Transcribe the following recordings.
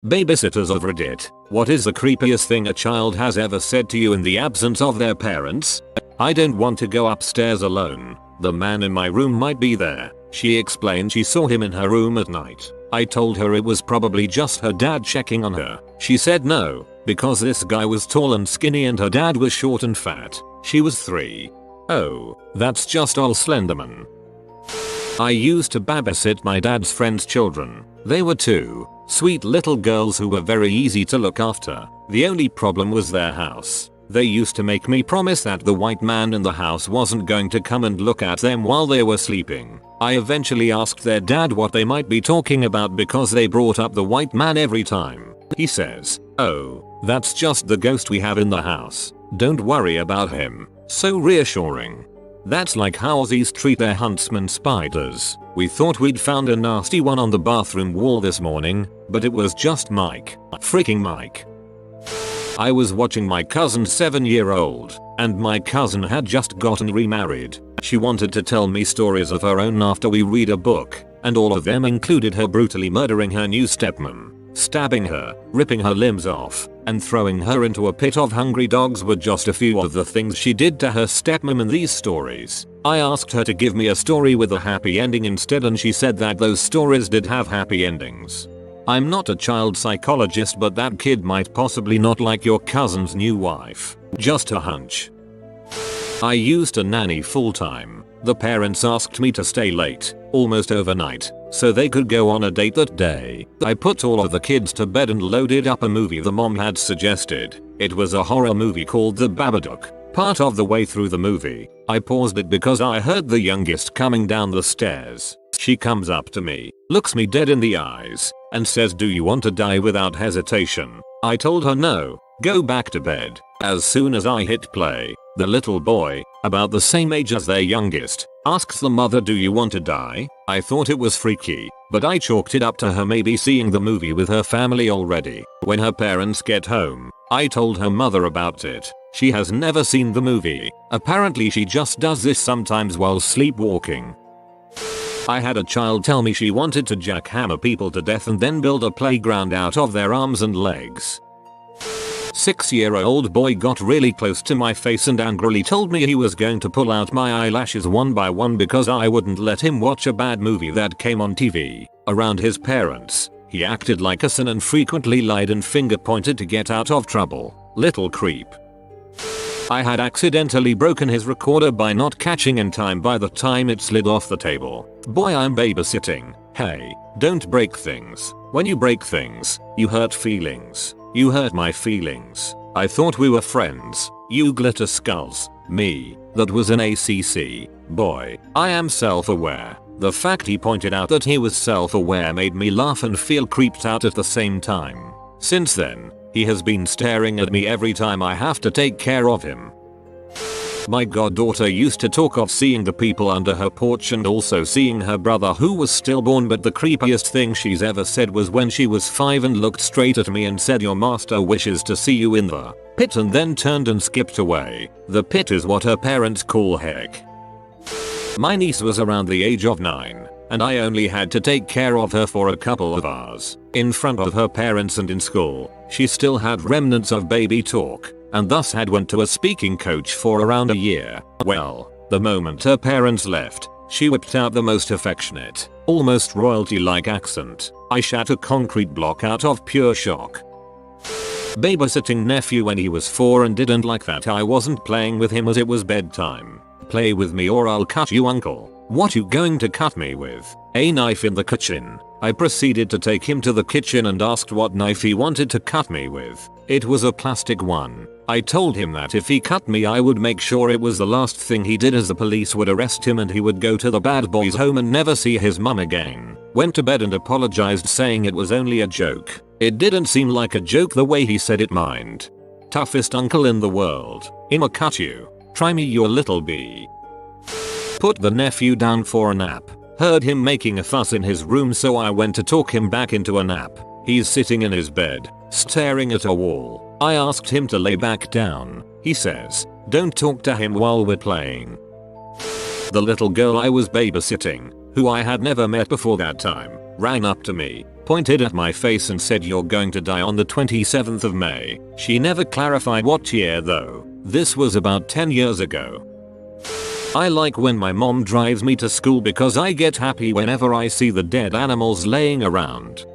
Babysitters of Reddit, what is the creepiest thing a child has ever said to you in the absence of their parents? I don't want to go upstairs alone. The man in my room might be there. She explained she saw him in her room at night. I told her it was probably just her dad checking on her. She said no, because this guy was tall and skinny and her dad was short and fat. She was 3. Oh, that's just all Slenderman. I used to babysit my dad's friend's children. They were 2 sweet little girls who were very easy to look after. The only problem was their house. They used to make me promise that the white man in the house wasn't going to come and look at them while they were sleeping. I eventually asked their dad what they might be talking about because they brought up the white man every time. He says, "Oh, that's just the ghost we have in the house. Don't worry about him." So reassuring. That's like how Aussies treat their huntsman spiders. We thought we'd found a nasty one on the bathroom wall this morning, but it was just Mike. Freaking Mike. I was watching my cousin's 7-year-old, and my cousin had just gotten remarried. She wanted to tell me stories of her own after we read a book, and all of them included her brutally murdering her new stepmom. Stabbing her, ripping her limbs off, and throwing her into a pit of hungry dogs were just a few of the things she did to her stepmom in these stories. I asked her to give me a story with a happy ending instead, and she said that those stories did have happy endings. I'm not a child psychologist, but that kid might possibly not like your cousin's new wife. Just a hunch. I used to nanny full time. The parents asked me to stay late, almost overnight, so they could go on a date that day. I put all of the kids to bed and loaded up a movie the mom had suggested. It was a horror movie called The Babadook. Part of the way through the movie, I paused it because I heard the youngest coming down the stairs. She comes up to me, looks me dead in the eyes, and says, "Do you want to die?" without hesitation. I told her no, go back to bed. As soon as I hit play, the little boy, about the same age as their youngest, asks the mother, "Do you want to die?" I thought it was freaky, but I chalked it up to her maybe seeing the movie with her family already. When her parents get home, I told her mother about it. She has never seen the movie. Apparently she just does this sometimes while sleepwalking. I had a child tell me she wanted to jackhammer people to death and then build a playground out of their arms and legs. 6-year-old boy got really close to my face and angrily told me he was going to pull out my eyelashes one by one because I wouldn't let him watch a bad movie that came on TV. Around his parents, he acted like a son and frequently lied and finger pointed to get out of trouble. Little creep. I had accidentally broken his recorder by not catching in time by the time it slid off the table. Boy, I'm babysitting. Hey, don't break things. When you break things, you hurt feelings. You hurt my feelings. I thought we were friends. You glitter skulls. Me. That was an ACC. Boy, I am self-aware. The fact he pointed out that he was self-aware made me laugh and feel creeped out at the same time. Since then, he has been staring at me every time I have to take care of him. My goddaughter used to talk of seeing the people under her porch and also seeing her brother who was stillborn, but the creepiest thing she's ever said was when she was 5 and looked straight at me and said, "Your master wishes to see you in the pit," and then turned and skipped away. The pit is what her parents call heck. My niece was around the age of 9, and I only had to take care of her for a couple of hours. In front of her parents and in school, she still had remnants of baby talk, and thus had went to a speaking coach for around a year. Well, the moment her parents left, she whipped out the most affectionate, almost royalty-like accent. I shat a concrete block out of pure shock. Babysitting nephew when he was 4 and didn't like that I wasn't playing with him as it was bedtime. "Play with me or I'll cut you, uncle." "What you going to cut me with?" "A knife in the kitchen." I proceeded to take him to the kitchen and asked what knife he wanted to cut me with. It was a plastic one. I told him that if he cut me I would make sure it was the last thing he did, as the police would arrest him and he would go to the bad boys home and never see his mum again. Went to bed and apologized, saying it was only a joke. It didn't seem like a joke the way he said it. Mind. Toughest uncle in the world. I'ma cut you. Try me, your little bee. Put the nephew down for a nap. Heard him making a fuss in his room, so I went to talk him back into a nap. He's sitting in his bed, staring at a wall. I asked him to lay back down. He says, "Don't talk to him while we're playing." The little girl I was babysitting, who I had never met before that time, ran up to me, pointed at my face and said, "You're going to die on the 27th of May. She never clarified what year though. This was about 10 years ago. I like when my mom drives me to school because I get happy whenever I see the dead animals laying around.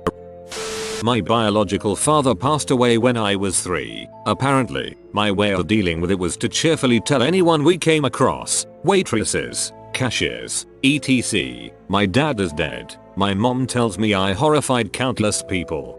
My biological father passed away when I was 3. Apparently, my way of dealing with it was to cheerfully tell anyone we came across, waitresses, cashiers, etc. My dad is dead. My mom tells me I horrified countless people.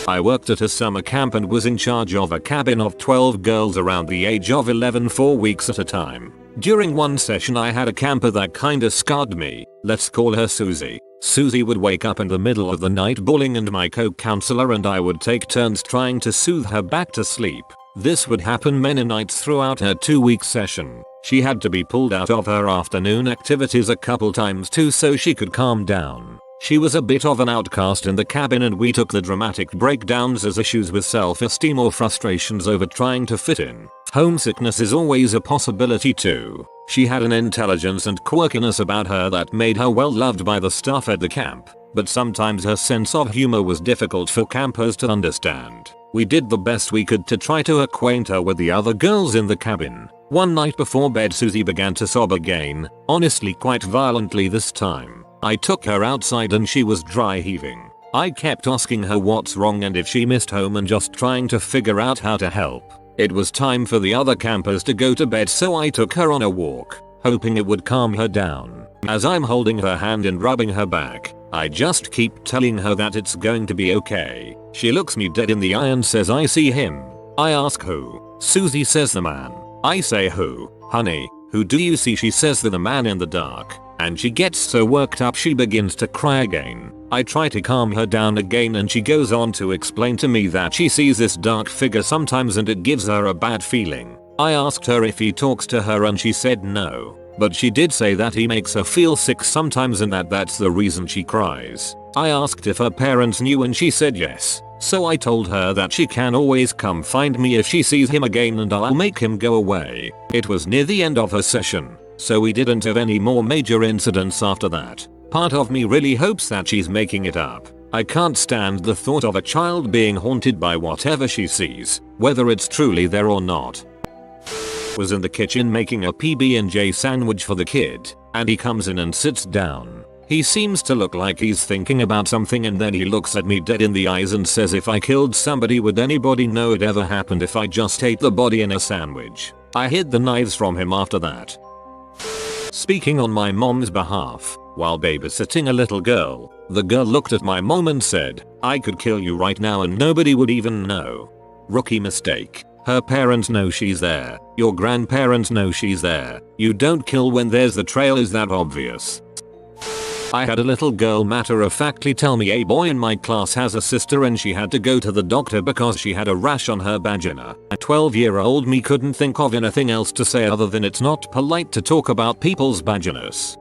I worked at a summer camp and was in charge of a cabin of 12 girls around the age of 11 4 weeks at a time. During one session I had a camper that kinda scarred me. Let's call her Susie. Susie would wake up in the middle of the night bawling and my co-counselor and I would take turns trying to soothe her back to sleep. This would happen many nights throughout her 2-week session. She had to be pulled out of her afternoon activities a couple times too so she could calm down. She was a bit of an outcast in the cabin and we took the dramatic breakdowns as issues with self-esteem or frustrations over trying to fit in. Homesickness is always a possibility too. She had an intelligence and quirkiness about her that made her well loved by the staff at the camp, but sometimes her sense of humor was difficult for campers to understand. We did the best we could to try to acquaint her with the other girls in the cabin. One night before bed Susie began to sob again, honestly quite violently this time. I took her outside and she was dry heaving. I kept asking her what's wrong and if she missed home and just trying to figure out how to help. It was time for the other campers to go to bed so I took her on a walk, hoping it would calm her down. As I'm holding her hand and rubbing her back, I just keep telling her that it's going to be okay. She looks me dead in the eye and says, "I see him." I ask who. Susie says the man. I say, "Who, honey, who do you see?" She says the man in the dark. And she gets so worked up she begins to cry again. I try to calm her down again and she goes on to explain to me that she sees this dark figure sometimes and it gives her a bad feeling. I asked her if he talks to her and she said no. But she did say that he makes her feel sick sometimes and that's the reason she cries. I asked if her parents knew and she said yes. So I told her that she can always come find me if she sees him again and I'll make him go away. It was near the end of her session, so we didn't have any more major incidents after that. Part of me really hopes that she's making it up. I can't stand the thought of a child being haunted by whatever she sees, whether it's truly there or not. Was in the kitchen making a PB&J sandwich for the kid, and he comes in and sits down. He seems to look like he's thinking about something and then he looks at me dead in the eyes and says, "If I killed somebody, would anybody know it ever happened if I just ate the body in a sandwich?" I hid the knives from him after that. Speaking on my mom's behalf, while babysitting a little girl, the girl looked at my mom and said, "I could kill you right now and nobody would even know." Rookie mistake. Her parents know she's there. Your grandparents know she's there. You don't kill when there's the trail, is that obvious? I had a little girl matter-of-factly tell me a boy in my class has a sister and she had to go to the doctor because she had a rash on her vagina. A 12-year-old me couldn't think of anything else to say other than it's not polite to talk about people's vaginas.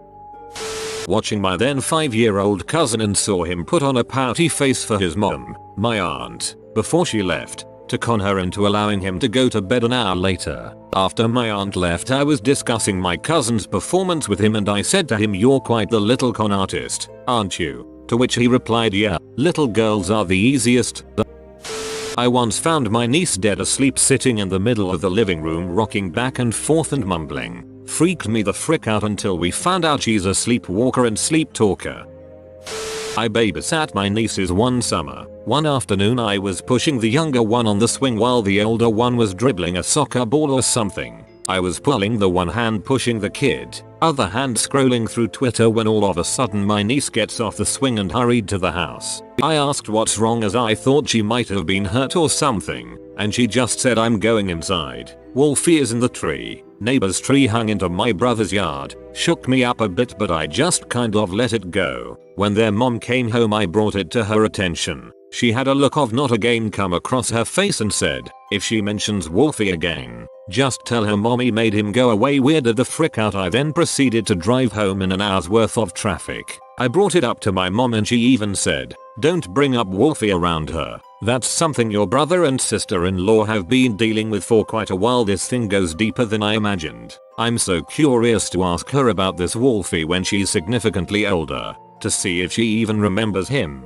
Watching my then 5-year-old cousin and saw him put on a pouty face for his mom, my aunt, before she left, to con her into allowing him to go to bed an hour later. After my aunt left, I was discussing my cousin's performance with him and I said to him, "You're quite the little con artist, aren't you?" To which he replied, "Yeah, little girls are the easiest." I once found my niece dead asleep sitting in the middle of the living room rocking back and forth and mumbling. Freaked me the frick out until we found out she's a sleepwalker and sleep talker. I babysat my nieces one summer. One afternoon I was pushing the younger one on the swing while the older one was dribbling a soccer ball or something. I was pulling the one hand pushing the kid, other hand scrolling through Twitter when all of a sudden my niece gets off the swing and hurried to the house. I asked what's wrong as I thought she might have been hurt or something, and she just said, "I'm going inside. Wolfie is in the tree." Neighbor's tree hung into my brother's yard. Shook me up a bit but I just kind of let it go. When their mom came home I brought it to her attention. She had a look of not again come across her face and said, "If she mentions Wolfie again, just tell her mommy made him go away." Weirded the frick out. I then proceeded to drive home in an hour's worth of traffic. I brought it up to my mom and she even said, "Don't bring up Wolfie around her. That's something your brother and sister-in-law have been dealing with for quite a while. This thing goes deeper than I imagined." I'm so curious to ask her about this Wolfie when she's significantly older, to see if she even remembers him.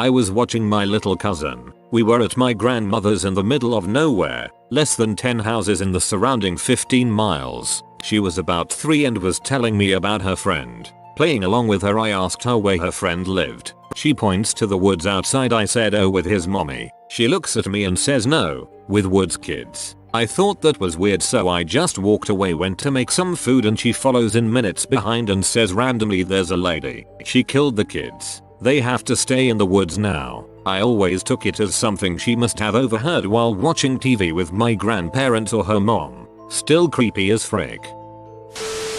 I was watching my little cousin. We were at my grandmother's in the middle of nowhere, less than 10 houses in the surrounding 15 miles. She was about 3 and was telling me about her friend. Playing along with her, I asked her where her friend lived. She points to the woods outside. I said, oh, with his mommy. She looks at me and says, no, with Wood's kids. I thought that was weird, so I just walked away, went to make some food, and she follows in minutes behind and says randomly, there's a lady. She killed the kids. They have to stay in the woods now. I always took it as something she must have overheard while watching TV with my grandparents or her mom. Still creepy as frick.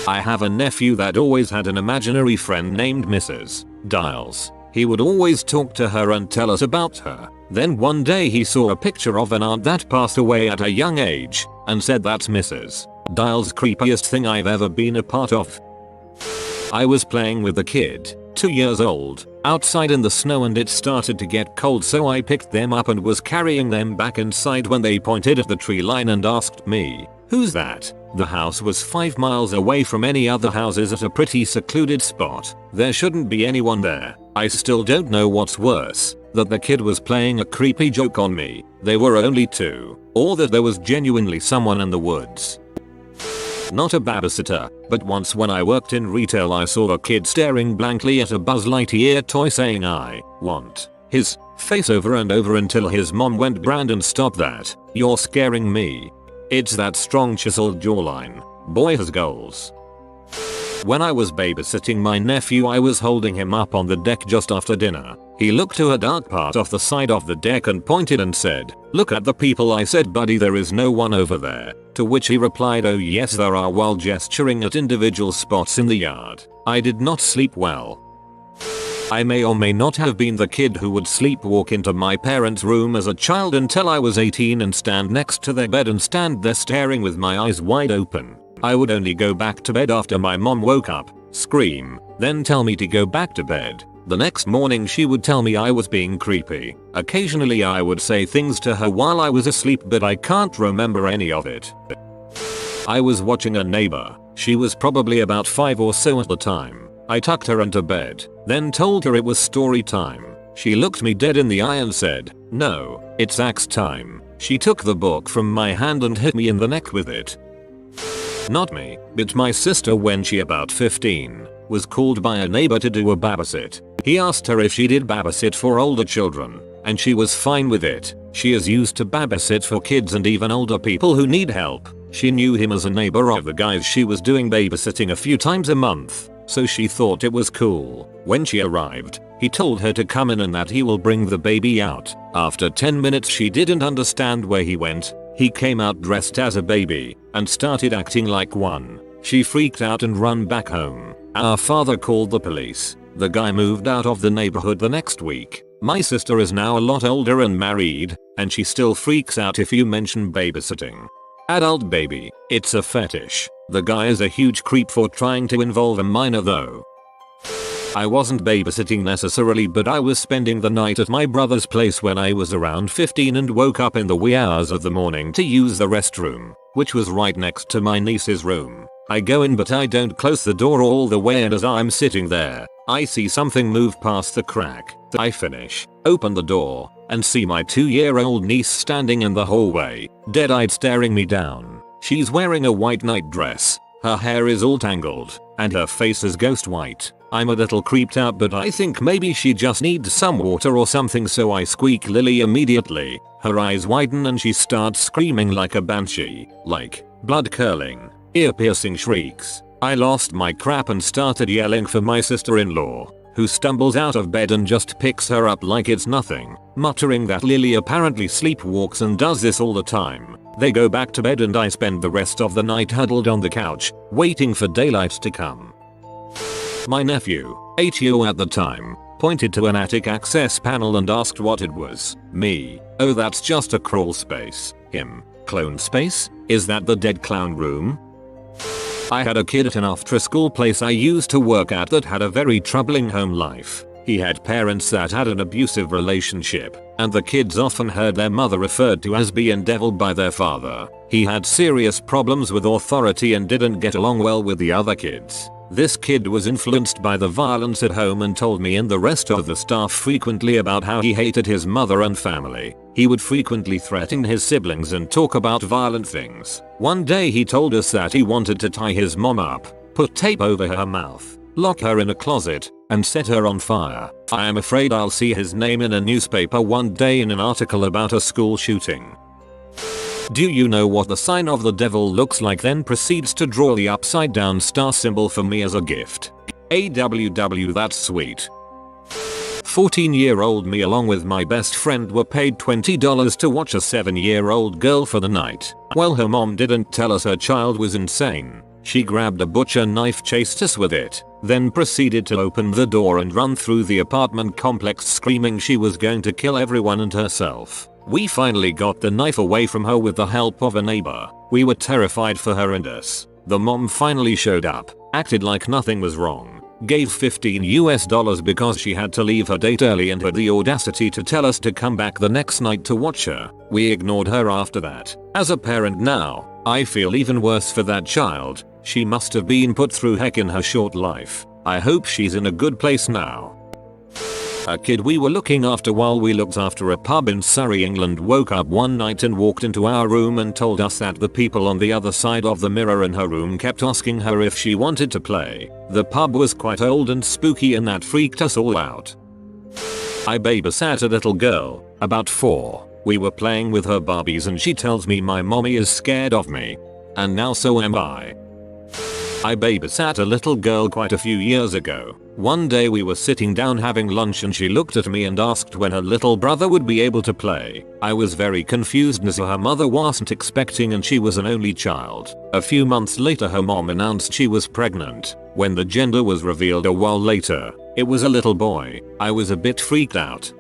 I have a nephew that always had an imaginary friend named Mrs. Dials. He would always talk to her and tell us about her. Then one day he saw a picture of an aunt that passed away at a young age and said, that's Mrs. Dials' creepiest thing I've ever been a part of. I was playing with the kid, 2 years old, outside in the snow, and it started to get cold, so I picked them up and was carrying them back inside when they pointed at the tree line and asked me, who's that? The house was 5 miles away from any other houses at a pretty secluded spot. There shouldn't be anyone there. I still don't know what's worse, that the kid was playing a creepy joke on me, they were only 2, or that there was genuinely someone in the woods. Not a babysitter, but once when I worked in retail I saw a kid staring blankly at a Buzz Lightyear toy saying, I want his face over and over until his mom went, Brandon, stop that, you're scaring me. It's that strong chiseled jawline. Boy has goals. When I was babysitting my nephew, I was holding him up on the deck just after dinner. He looked to a dark part of the side of the deck and pointed and said, look at the people. I said, buddy, there is no one over there. To which he replied, oh yes there are, while gesturing at individual spots in the yard. I did not sleep well. I may or may not have been the kid who would sleepwalk into my parents' room as a child until I was 18 and stand next to their bed and stand there staring with my eyes wide open. I would only go back to bed after my mom woke up, scream, then tell me to go back to bed. The next morning she would tell me I was being creepy. Occasionally I would say things to her while I was asleep, but I can't remember any of it. I was watching a neighbor. She was probably about 5 or so at the time. I tucked her into bed, then told her it was story time. She looked me dead in the eye and said, no, it's axe time. She took the book from my hand and hit me in the neck with it. Not me, but my sister when she about 15, was called by a neighbor to do a babysit. He asked her if she did babysit for older children, and she was fine with it. She is used to babysit for kids and even older people who need help. She knew him as a neighbor of the guys she was doing babysitting a few times a month, so she thought it was cool. When she arrived, he told her to come in and that he will bring the baby out. After 10 minutes she didn't understand where he went. He came out dressed as a baby and started acting like one. She freaked out and ran back home. Our father called the police. The guy moved out of the neighborhood the next week. My sister is now a lot older and married, and she still freaks out if you mention babysitting. Adult baby, it's a fetish. The guy is a huge creep for trying to involve a minor though. I wasn't babysitting necessarily, but I was spending the night at my brother's place when I was around 15 and woke up in the wee hours of the morning to use the restroom, which was right next to my niece's room. I go in but I don't close the door all the way, and as I'm sitting there, I see something move past the crack. I finish, open the door, and see my 2-year-old niece standing in the hallway, dead-eyed staring me down. She's wearing a white night dress. Her hair is all tangled, and her face is ghost white. I'm a little creeped out, but I think maybe she just needs some water or something, so I squeak Lily immediately. Her eyes widen and she starts screaming like a banshee, like blood curling, ear-piercing shrieks. I lost my crap and started yelling for my sister-in-law, who stumbles out of bed and just picks her up like it's nothing, muttering that Lily apparently sleepwalks and does this all the time. They go back to bed and I spend the rest of the night huddled on the couch, waiting for daylight to come. My nephew, 8 at the time, pointed to an attic access panel and asked what it was. Me, oh that's just a crawl space. Him, clone space? Is that the dead clown room? I had a kid at an after-school place I used to work at that had a very troubling home life. He had parents that had an abusive relationship, and the kids often heard their mother referred to as being devil by their father. He had serious problems with authority and didn't get along well with the other kids. This kid was influenced by the violence at home and told me and the rest of the staff frequently about how he hated his mother and family. He would frequently threaten his siblings and talk about violent things. One day he told us that he wanted to tie his mom up, put tape over her mouth, lock her in a closet, and set her on fire. I am afraid I'll see his name in a newspaper one day in an article about a school shooting. Do you know what the sign of the devil looks like? Then proceeds to draw the upside down star symbol for me as a gift. AWW, that's sweet. 14-year-old me along with my best friend were paid $20 to watch a 7-year-old girl for the night. Well, her mom didn't tell us her child was insane. She grabbed a butcher knife, chased us with it, then proceeded to open the door and run through the apartment complex screaming she was going to kill everyone and herself. We finally got the knife away from her with the help of a neighbor. We were terrified for her and us. The mom finally showed up, acted like nothing was wrong, gave $15 because she had to leave her date early and had the audacity to tell us to come back the next night to watch her. We ignored her after that. As a parent now, I feel even worse for that child. She must have been put through heck in her short life. I hope she's in a good place now. A kid we were looking after while we looked after a pub in Surrey, England woke up one night and walked into our room and told us that the people on the other side of the mirror in her room kept asking her if she wanted to play. The pub was quite old and spooky and that freaked us all out. I babysat a little girl, about 4. We were playing with her Barbies and she tells me my mommy is scared of me. And now so am I. I babysat a little girl quite a few years ago. One day we were sitting down having lunch and she looked at me and asked when her little brother would be able to play. I was very confused as her mother wasn't expecting and she was an only child. A few months later her mom announced she was pregnant. When the gender was revealed a while later, it was a little boy. I was a bit freaked out.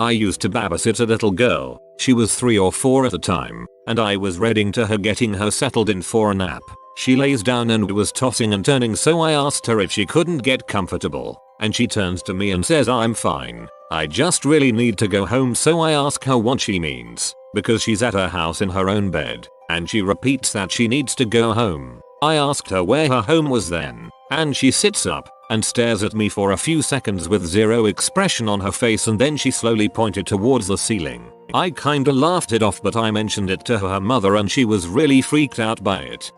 I used to babysit a little girl. She was 3 or 4 at the time, and I was reading to her getting her settled in for a nap. She lays down and was tossing and turning, so I asked her if she couldn't get comfortable, and she turns to me and says I'm fine. I just really need to go home, so I ask her what she means, because she's at her house in her own bed, and she repeats that she needs to go home. I asked her where her home was then, and she sits up and stares at me for a few seconds with zero expression on her face, and then she slowly pointed towards the ceiling. I kinda laughed it off, but I mentioned it to her mother and she was really freaked out by it.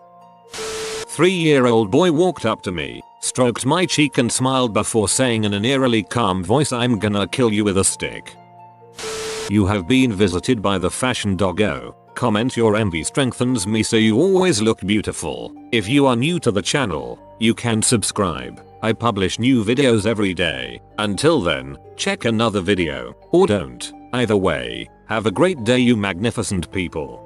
3-year-old boy walked up to me, stroked my cheek and smiled before saying in an eerily calm voice, "I'm gonna kill you with a stick." You have been visited by the fashion doggo. Comment, your envy strengthens me so you always look beautiful. If you are new to the channel, you can subscribe. I publish new videos every day. Until then, check another video, or don't. Either way, have a great day you magnificent people.